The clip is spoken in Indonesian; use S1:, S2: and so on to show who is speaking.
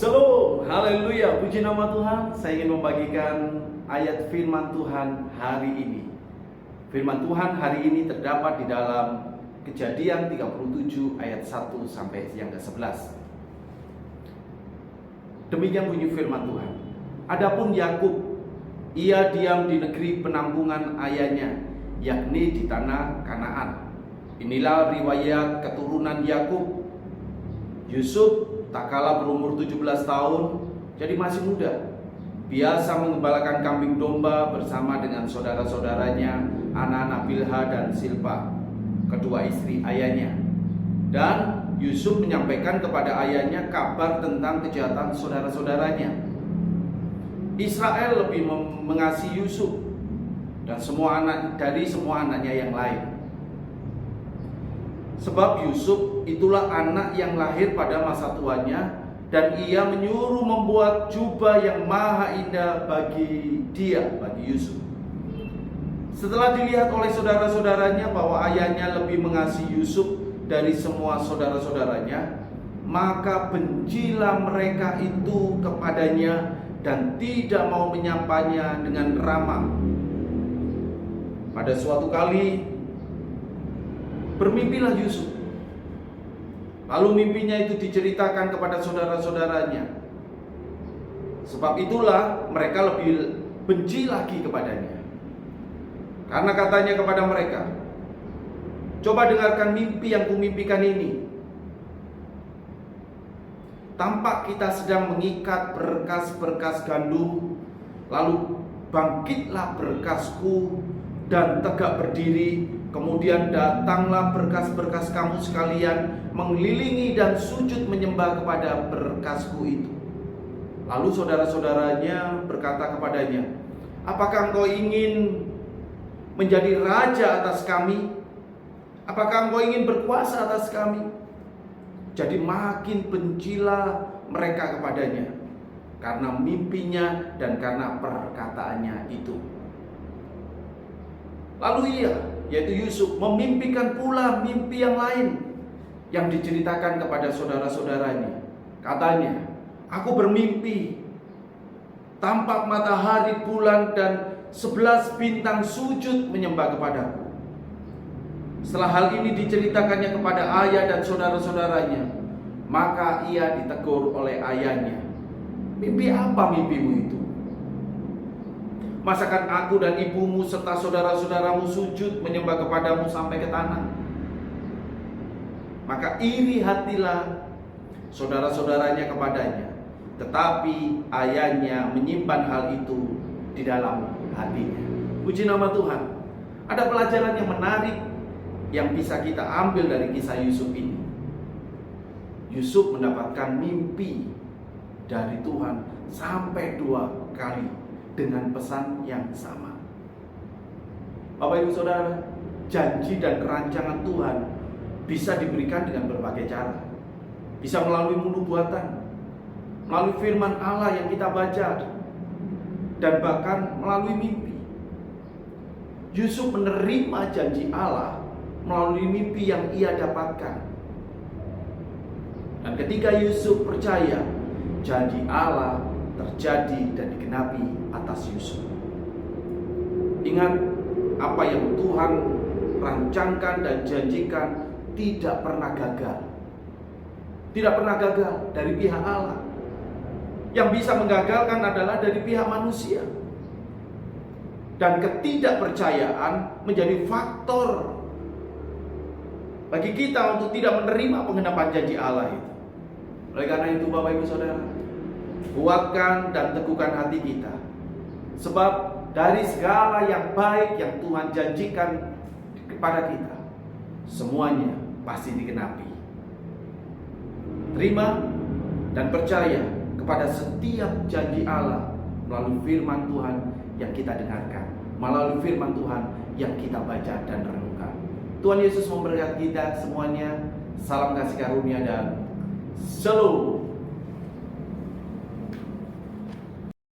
S1: Shalom, haleluya, puji nama Tuhan. Saya ingin membagikan ayat firman Tuhan hari ini. Firman Tuhan hari ini terdapat di dalam Kejadian 37 ayat 1 sampai yang ke-11. Demikian bunyi firman Tuhan. Adapun Yakub, ia diam di negeri penampungan ayahnya, yakni di tanah Kanaan. Inilah riwayat keturunan Yakub. Yusuf tak kalah berumur 17 tahun, jadi masih muda. Biasa mengembalakan kambing domba bersama dengan saudara-saudaranya, anak-anak Bilha dan Silpa, kedua istri ayahnya. Dan Yusuf menyampaikan kepada ayahnya kabar tentang kejahatan saudara-saudaranya. Israel lebih mengasihi Yusuf dan semua anaknya yang lain. Sebab Yusuf itulah anak yang lahir pada masa tuanya, dan ia menyuruh membuat jubah yang maha indah bagi Yusuf. Setelah dilihat oleh saudara-saudaranya bahwa ayahnya lebih mengasihi Yusuf dari semua saudara-saudaranya, maka bencilah mereka itu kepadanya dan tidak mau menyapanya dengan ramah. Pada suatu kali bermimpilah Yusuf. Lalu mimpinya itu diceritakan kepada saudara-saudaranya. Sebab itulah mereka lebih benci lagi kepadanya. Karena katanya kepada mereka, coba dengarkan mimpi yang kumimpikan ini. Tampak kita sedang mengikat berkas-berkas gandum, lalu bangkitlah berkasku dan tegak berdiri. Kemudian datanglah berkas-berkas kamu sekalian mengelilingi dan sujud menyembah kepada berkasku itu. Lalu saudara-saudaranya berkata kepadanya, apakah engkau ingin menjadi raja atas kami? Apakah engkau ingin berkuasa atas kami? Jadi makin bencilah mereka kepadanya karena mimpinya dan karena perkataannya itu. Lalu ia, yaitu Yusuf, memimpikan pula mimpi yang lain yang diceritakan kepada saudara-saudaranya. Katanya, aku bermimpi tampak matahari, bulan, dan 11 bintang sujud menyembah kepadaku. Setelah hal ini diceritakannya kepada ayah dan saudara-saudaranya, maka ia ditegur oleh ayahnya. Mimpi apa mimpimu itu? Masakan aku dan ibumu serta saudara-saudaramu sujud menyembah kepadamu sampai ke tanah? Maka iri hatilah saudara-saudaranya kepadanya, tetapi ayahnya menyimpan hal itu di dalam hatinya. Puji nama Tuhan. Ada pelajaran yang menarik yang bisa kita ambil dari kisah Yusuf ini. Yusuf mendapatkan mimpi dari Tuhan sampai 2 kali dengan pesan yang sama. Bapak Ibu Saudara, janji dan rancangan Tuhan bisa diberikan dengan berbagai cara. Bisa melalui nubuatan, melalui firman Allah yang kita baca, dan bahkan melalui mimpi. Yusuf menerima janji Allah melalui mimpi yang ia dapatkan. Dan ketika Yusuf percaya, janji Allah terjadi dan digenapi atas Yusuf. Ingat, apa yang Tuhan rancangkan dan janjikan tidak pernah gagal. Tidak pernah gagal dari pihak Allah. Yang bisa menggagalkan adalah dari pihak manusia. Dan ketidakpercayaan menjadi faktor bagi kita untuk tidak menerima pengenapan janji Allah itu. Oleh karena itu Bapak Ibu Saudara, kuatkan dan teguhkan hati kita. Sebab dari segala yang baik yang Tuhan janjikan kepada kita, semuanya pasti digenapi. Terima dan percaya kepada setiap janji Allah melalui firman Tuhan yang kita dengarkan, melalui firman Tuhan yang kita baca dan renungkan. Tuhan Yesus memberkati kita semuanya. Salam kasih karunia dan shalom.